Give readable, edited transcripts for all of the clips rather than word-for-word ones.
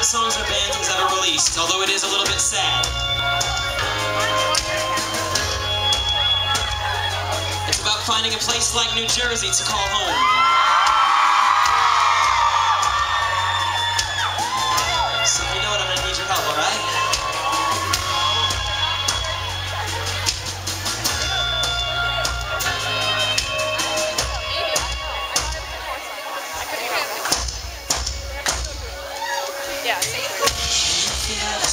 songs or bands has ever released, although it is a little bit sad. It's about finding a place like New Jersey to call home. So you know what, I'm gonna need your help, alright?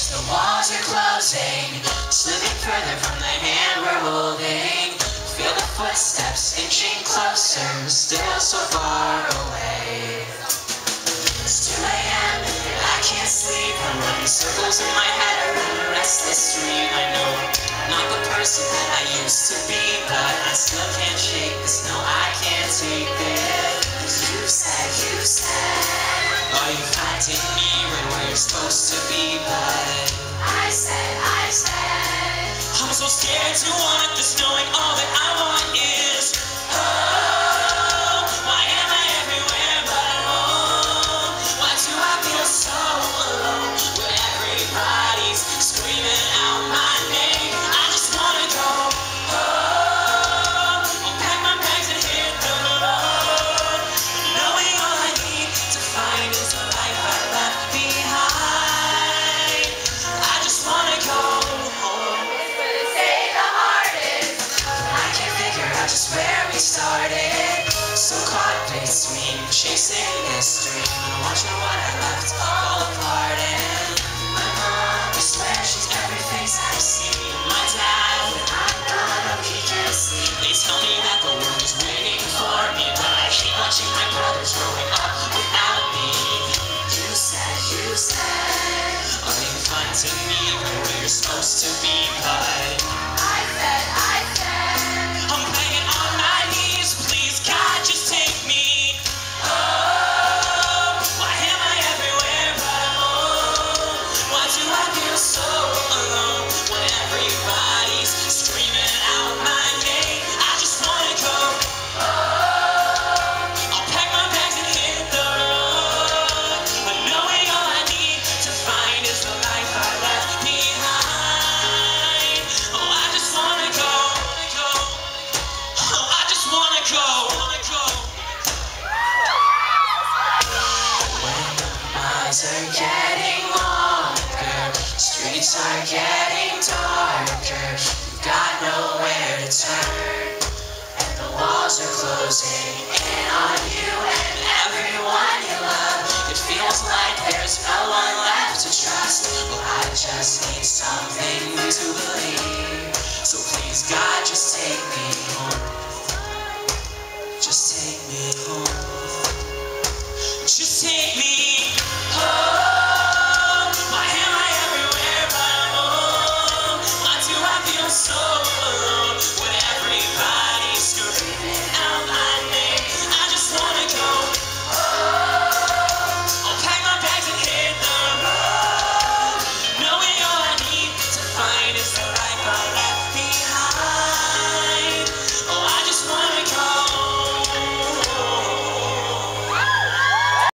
The walls are closing, slipping further from the hand we're holding. Feel the footsteps inching closer, still so far away. It's 2 a.m. and I can't sleep. I'm running circles in my head around a restless dream. I know I'm not the person that I used to be, but I still can't shake this. No, I can't take this. You said, are you finding me right where you're supposed to be? But I said, I'm so scared to want this, knowing all that I want is home. Why am I everywhere but home? Why do I feel so alone when everybody's screaming out my name? I just wanna go home. I'll pack my bags and hit the road, knowing all I need to find is the life I left behind. I just wanna go home. Just where we started, so caught between chasing this dream and watching what I left fall apart. And my mom, I swear she's every face I've seen. My dad, when I'm gone, he can't sleep. They tell me that the world is waiting for me, but I hate watching my brothers growing up without me. You said, are you finding me right where you're supposed to be? But I said, I'm begging on my knees, please God, just take me home. Why am I everywhere but home? Why do I feel so alone when everybody's screaming out my name? I just wanna go home. I'll pack my bags and hit the road, but knowing all I need to find is the life I left behind. Oh, I just wanna go. When the nights are getting longer, streets are getting darker, you've got nowhere to turn, and the walls are closing in on you and everyone you love. It feels like there's no one left to trust. Well, I just need something new to